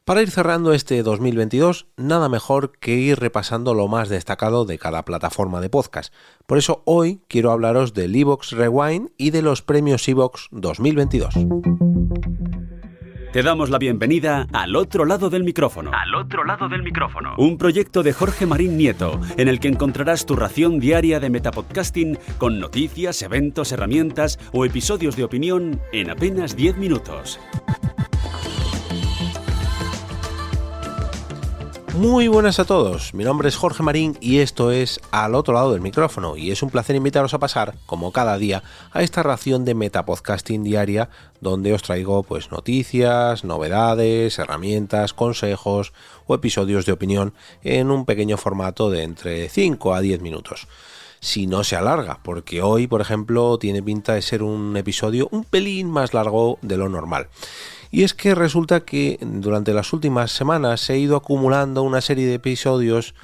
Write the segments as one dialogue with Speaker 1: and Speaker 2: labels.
Speaker 1: Para ir cerrando este 2022, nada mejor que ir repasando lo más destacado de cada plataforma de podcast. Por eso hoy quiero hablaros del iVoox Rewind y de los premios iVoox 2022.
Speaker 2: Te damos la bienvenida al otro lado del micrófono.
Speaker 3: Al otro lado del micrófono.
Speaker 2: Un proyecto de Jorge Marín Nieto, en el que encontrarás tu ración diaria de metapodcasting con noticias, eventos, herramientas o episodios de opinión en apenas 10 minutos.
Speaker 1: Muy buenas a todos, mi nombre es Jorge Marín y esto es Al otro lado del micrófono, y es un placer invitaros a pasar, como cada día, a esta ración de metapodcasting diaria donde os traigo noticias, novedades, herramientas, consejos o episodios de opinión en un pequeño formato de entre 5 a 10 minutos. Si no se alarga, porque hoy, por ejemplo, tiene pinta de ser un episodio un pelín más largo de lo normal. Y es que resulta que durante las últimas semanas he ido acumulando una serie de episodios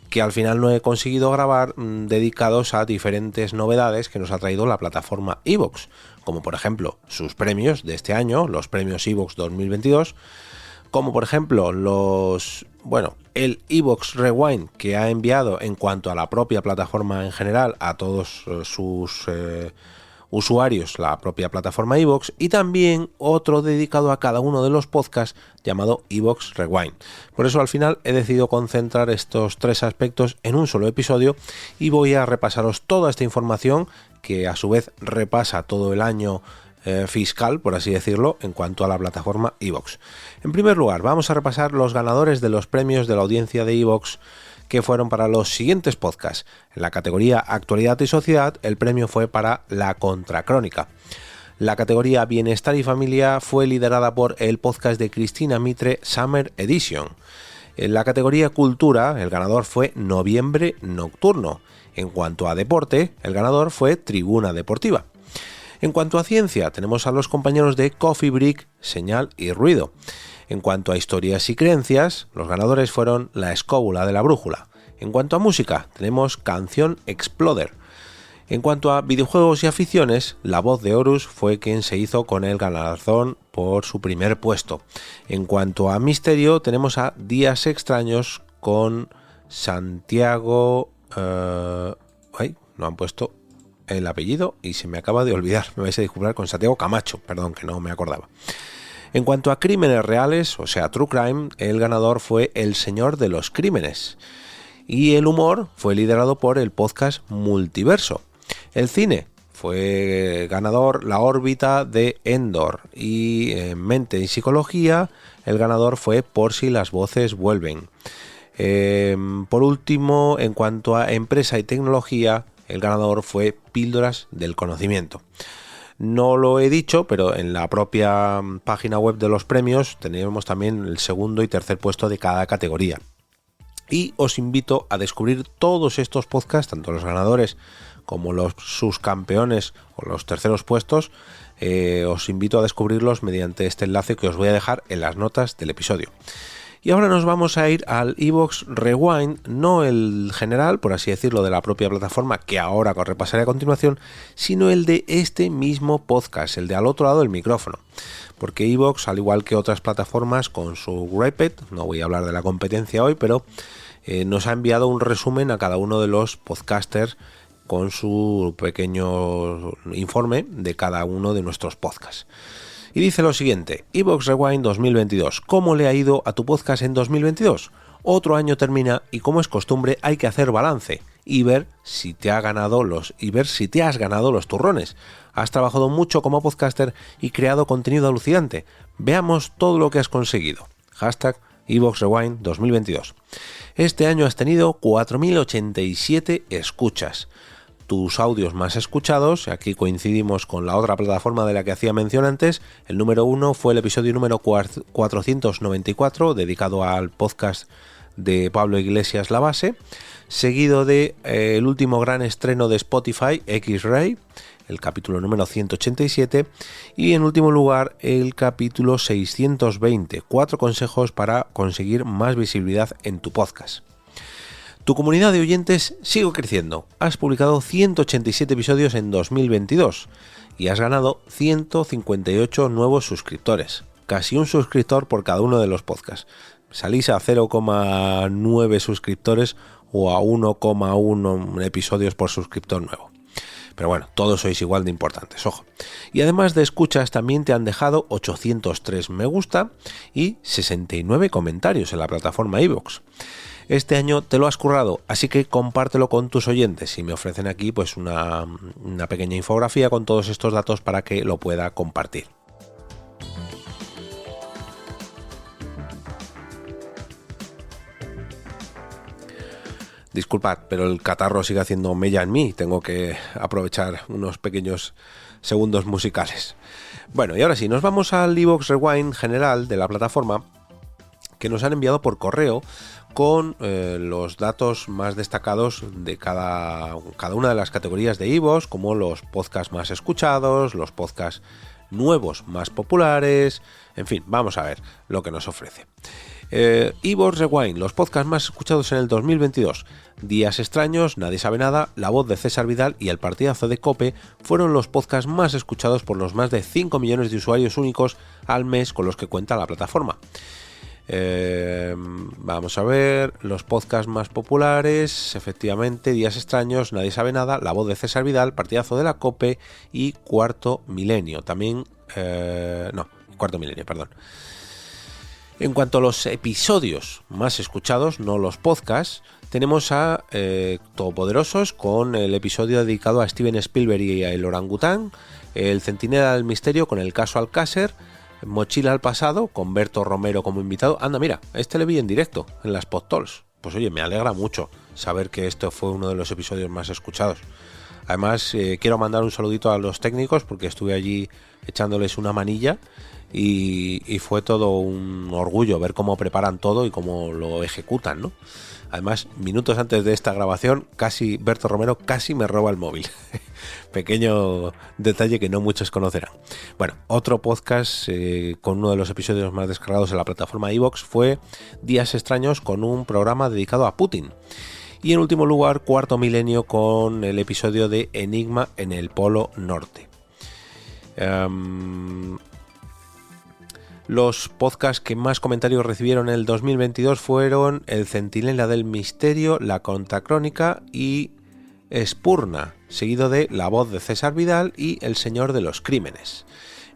Speaker 1: que al final no he conseguido grabar, dedicados a diferentes novedades que nos ha traído la plataforma iVoox, como por ejemplo sus premios de este año, los premios iVoox 2022, como por ejemplo el iVoox Rewind que ha enviado en cuanto a la propia plataforma en general a todos sus usuarios, la propia plataforma iVoox, y también otro dedicado a cada uno de los podcasts llamado iVoox Rewind. Por eso al final he decidido concentrar estos tres aspectos en un solo episodio y voy a repasaros toda esta información que a su vez repasa todo el año fiscal, por así decirlo, en cuanto a la plataforma iVoox. En primer lugar, vamos a repasar los ganadores de los premios de la audiencia de iVoox que fueron para los siguientes podcasts. En la categoría Actualidad y Sociedad, el premio fue para La Contracrónica. La categoría Bienestar y Familia fue liderada por el podcast de Cristina Mitre, Summer Edition. En la categoría Cultura, el ganador fue Noviembre Nocturno. En cuanto a Deporte, el ganador fue Tribuna Deportiva. En cuanto a Ciencia, tenemos a los compañeros de Coffee Break, Señal y Ruido. En cuanto a Historias y Creencias, los ganadores fueron La Escóbula de la Brújula. En cuanto a música, tenemos Canción Exploder. En cuanto a videojuegos y aficiones, La Voz de Horus fue quien se hizo con el galardón por su primer puesto. En cuanto a misterio, tenemos a Días Extraños con Santiago... no han puesto el apellido y se me acaba de olvidar. Me vais a disculpar, con Santiago Camacho, perdón, que no me acordaba. En cuanto a crímenes reales, o sea, True Crime, el ganador fue El Señor de los Crímenes. Y el humor fue liderado por el podcast Multiverso. El cine fue ganador La Órbita de Endor. Y en Mente y Psicología, el ganador fue Por si las voces vuelven. Por último, en cuanto a empresa y tecnología, el ganador fue Píldoras del Conocimiento. No lo he dicho, pero en la propia página web de los premios tenemos también el segundo y tercer puesto de cada categoría. Y os invito a descubrir todos estos podcasts, tanto los ganadores como sus campeones o los terceros puestos. Os invito a descubrirlos mediante este enlace que os voy a dejar en las notas del episodio. Y ahora nos vamos a ir al iVoox Rewind, no el general, por así decirlo, de la propia plataforma, que ahora repasaré a continuación, sino el de este mismo podcast, el de Al otro lado del micrófono. Porque iVoox, al igual que otras plataformas con su Graped, no voy a hablar de la competencia hoy, pero nos ha enviado un resumen a cada uno de los podcasters con su pequeño informe de cada uno de nuestros podcasts. Y dice lo siguiente: iVoox Rewind 2022. ¿Cómo le ha ido a tu podcast en 2022? Otro año termina y, como es costumbre, hay que hacer balance y ver si te has ganado los turrones. Has trabajado mucho como podcaster y creado contenido alucinante. Veamos todo lo que has conseguido. Hashtag iVoox Rewind 2022. Este año has tenido 4.087 escuchas. Tus audios más escuchados, aquí coincidimos con la otra plataforma de la que hacía mención antes. El número 1 fue el episodio número 494, dedicado al podcast de Pablo Iglesias La Base, seguido de el último gran estreno de Spotify, X-Ray, el capítulo número 187, y en último lugar el capítulo 620, 4 consejos para conseguir más visibilidad en tu podcast. Tu comunidad de oyentes sigue creciendo. Has publicado 187 episodios en 2022 y has ganado 158 nuevos suscriptores. casi un suscriptor por cada uno de los podcasts. Salís a 0,9 suscriptores o a 1,1 episodios por suscriptor nuevo. Pero bueno, todos sois igual de importantes, ojo. Y además de escuchas, también te han dejado 803 me gusta y 69 comentarios en la plataforma iVoox. Este año te lo has currado, así que compártelo con tus oyentes y me ofrecen aquí pues una pequeña infografía con todos estos datos para que lo pueda compartir. Disculpad, pero el catarro sigue haciendo mella en mí. Tengo que aprovechar unos pequeños segundos musicales. Bueno, y ahora sí, nos vamos al iVoox Rewind general de la plataforma que nos han enviado por correo con los datos más destacados de cada una de las categorías de iVoox, como los podcasts más escuchados, los podcasts nuevos más populares, en fin, vamos a ver lo que nos ofrece. iVoox Rewind, los podcasts más escuchados en el 2022. Días extraños, Nadie sabe nada, La voz de César Vidal y El partidazo de COPE fueron los podcasts más escuchados por los más de 5 millones de usuarios únicos al mes con los que cuenta la plataforma. Vamos a ver los podcasts más populares. Efectivamente, Días extraños, Nadie sabe nada, La voz de César Vidal, Partidazo de la COPE y Cuarto Milenio. También Cuarto Milenio, perdón. En cuanto a los episodios más escuchados, no los podcasts, tenemos a Todopoderosos con el episodio dedicado a Steven Spielberg y a El orangután, El centinela del misterio con el caso Alcácer, Mochila al pasado con Berto Romero como invitado. Anda, mira, este le vi en directo en las PodTalks. Pues oye, me alegra mucho saber que esto fue uno de los episodios más escuchados. Además, quiero mandar un saludito a los técnicos porque estuve allí echándoles una manilla y fue todo un orgullo ver cómo preparan todo y cómo lo ejecutan, ¿no? Además, minutos antes de esta grabación, Berto Romero casi me roba el móvil. Pequeño detalle que no muchos conocerán. Bueno, otro podcast con uno de los episodios más descargados en la plataforma iVoox fue Días extraños con un programa dedicado a Putin. Y en último lugar, Cuarto Milenio con el episodio de Enigma en el Polo Norte. Los podcasts que más comentarios recibieron en el 2022 fueron El centinela del misterio, La contracrónica y Espurna, seguido de La voz de César Vidal y El señor de los crímenes.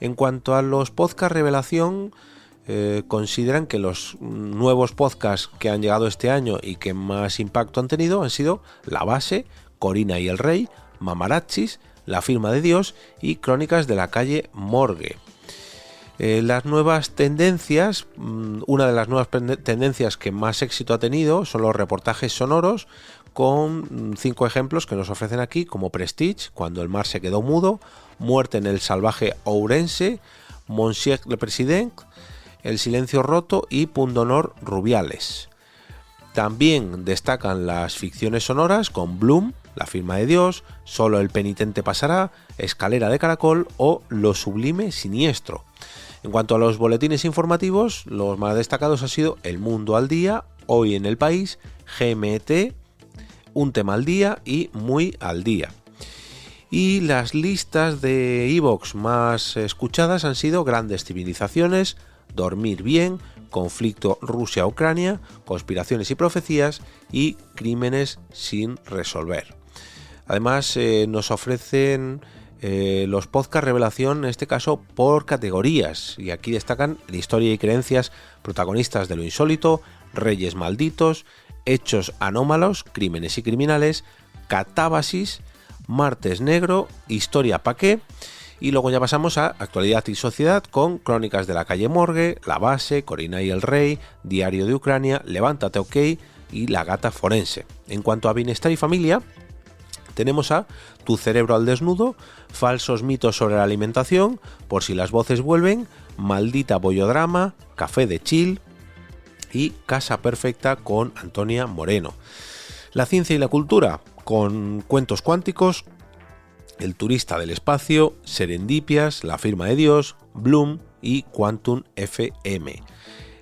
Speaker 1: En cuanto a los podcasts revelación, consideran que los nuevos podcasts que han llegado este año y que más impacto han tenido han sido La Base, Corina y el Rey, Mamarachis, La firma de Dios y Crónicas de la calle Morgue. Las nuevas tendencias, una de las nuevas tendencias que más éxito ha tenido son los reportajes sonoros, con 5 ejemplos que nos ofrecen aquí, como Prestige, Cuando el mar se quedó mudo, Muerte en el salvaje Ourense, Monsieur le Président, El silencio roto y Pundonor Rubiales. También destacan las ficciones sonoras con Bloom, La firma de Dios, Solo el penitente pasará, Escalera de caracol o Lo sublime siniestro. En cuanto a los boletines informativos, los más destacados han sido El Mundo al Día, Hoy en el País, GMT, Un tema al día y Muy al día. Y las listas de iVoox más escuchadas han sido Grandes civilizaciones, Dormir bien, Conflicto Rusia-Ucrania, Conspiraciones y profecías y Crímenes sin resolver. Además nos ofrecen los podcast revelación, en este caso por categorías, y aquí destacan Historia y creencias, Protagonistas de lo insólito, Reyes malditos, Hechos anómalos, Crímenes y criminales, Catábasis, Martes negro, Historia pa' qué, y luego ya pasamos a Actualidad y sociedad con Crónicas de la calle Morgue, La Base, Corina y el Rey, Diario de Ucrania, Levántate OK y La gata forense. En cuanto a bienestar y familia, tenemos a Tu cerebro al desnudo, Falsos mitos sobre la alimentación, Por si las voces vuelven, Maldita bollodrama, Café de chill y Casa perfecta con Antonia Moreno. La ciencia y la cultura con Cuentos cuánticos, El turista del espacio, Serendipias, La firma de Dios, Bloom y Quantum FM.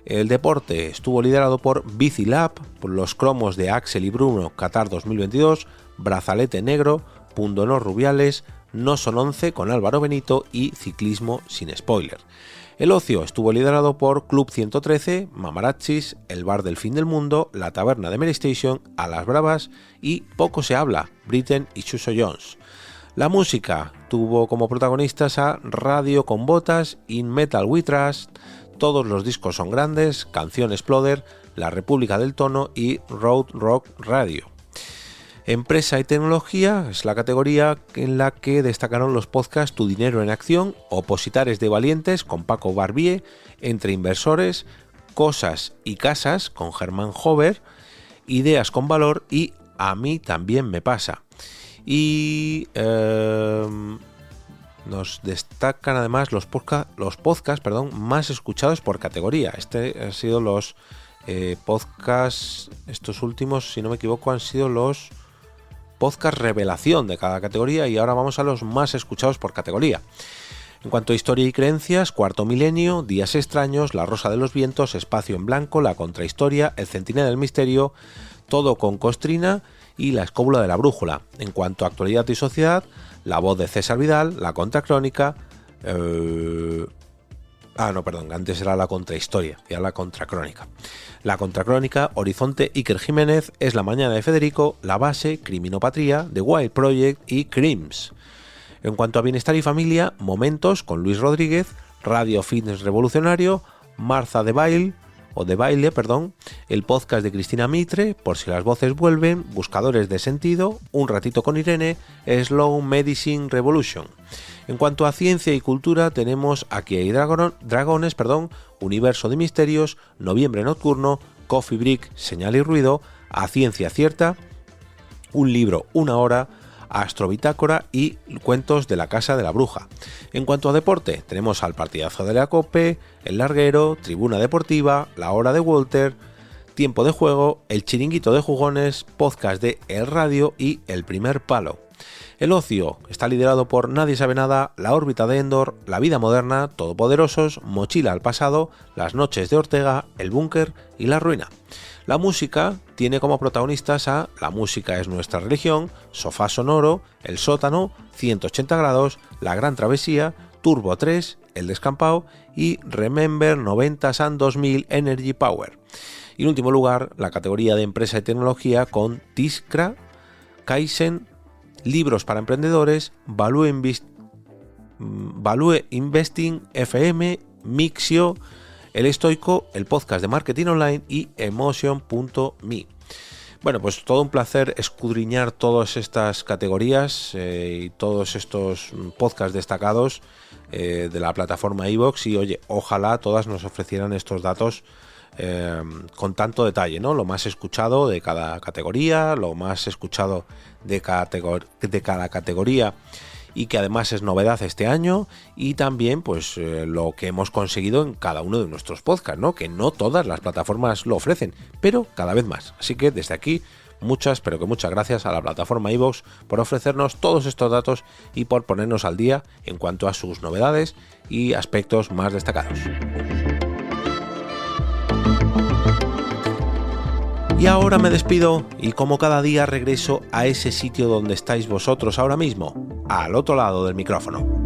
Speaker 1: El deporte estuvo liderado por Bicilab, por los cromos de Axel y Bruno Qatar 2022, Brazalete negro, Pundonor Rubiales, No son 11 con Álvaro Benito y Ciclismo sin spoiler. El ocio estuvo liderado por Club 113, Mamarachis, El Bar del Fin del Mundo, La Taberna de Mary Station, A las Bravas y Poco se habla, Britten y Chuso Jones. La música tuvo como protagonistas a Radio con Botas, In Metal We Trust, Todos los discos son grandes, Canción Exploder, La República del Tono y Road Rock Radio. Empresa y tecnología es la categoría en la que destacaron los podcasts Tu Dinero en Acción, Opositares de Valientes con Paco Barbier, Entre Inversores, Cosas y Casas con Germán Hover, Ideas con Valor y A mí también me pasa. Y nos destacan además los podcasts más escuchados por categoría. Este han sido los podcasts, estos últimos, si no me equivoco, han sido los podcast revelación de cada categoría, y ahora vamos a los más escuchados por categoría. En cuanto a historia y creencias, Cuarto Milenio, Días Extraños, La Rosa de los Vientos, Espacio en Blanco, La Contrahistoria, El Centinela del Misterio, Todo con Costrina y La Escóbula de la Brújula. En cuanto a actualidad y sociedad, La Voz de César Vidal, La Contracrónica, antes era La Contrahistoria, ya La Contracrónica. La Contracrónica, Horizonte, Iker Jiménez, Es la Mañana de Federico, La Base, Criminopatría, The Wild Project y Crims. En cuanto a bienestar y familia, Momentos con Luis Rodríguez, Radio Fitness Revolucionario, Marza de Baile, el podcast de Cristina Mitre, Por si las voces vuelven, Buscadores de sentido, Un ratito con Irene, Slow Medicine Revolution. En cuanto a ciencia y cultura, tenemos Aquí hay dragones, Universo de misterios, Noviembre nocturno, Coffee Break, Señal y ruido, A ciencia cierta, Un libro, una hora, Astrobitácora y Cuentos de la Casa de la Bruja. En cuanto a deporte, tenemos al partidazo de la COPE, El Larguero, Tribuna Deportiva, La Hora de Walter, Tiempo de Juego, El Chiringuito de Jugones, podcast de El Radio y El Primer Palo. El ocio está liderado por Nadie sabe nada, La órbita de Endor, La vida moderna, Todopoderosos, Mochila al pasado, Las noches de Ortega, El búnker y La ruina. La música tiene como protagonistas a La música es nuestra religión, Sofá sonoro, El sótano, 180 grados, La gran travesía, Turbo 3, El descampado y Remember 90s and 2000 Energy Power. Y en último lugar, la categoría de empresa y tecnología con Tiskra, Kaizen, Libros para emprendedores, Value Investing FM, Mixio, El Estoico, el podcast de marketing online y Emotion.me. Bueno, pues todo un placer escudriñar todas estas categorías y todos estos podcasts destacados de la plataforma iVoox, y oye, ojalá todas nos ofrecieran estos datos con tanto detalle, ¿no? Lo más escuchado de cada categoría, lo más escuchado de cada categoría, y que además es novedad este año, y también pues lo que hemos conseguido en cada uno de nuestros podcasts, ¿no? Que no todas las plataformas lo ofrecen, pero cada vez más. Así que desde aquí muchas gracias a la plataforma iVoox por ofrecernos todos estos datos y por ponernos al día en cuanto a sus novedades y aspectos más destacados. Y ahora me despido, y como cada día regreso a ese sitio donde estáis vosotros ahora mismo, al otro lado del micrófono.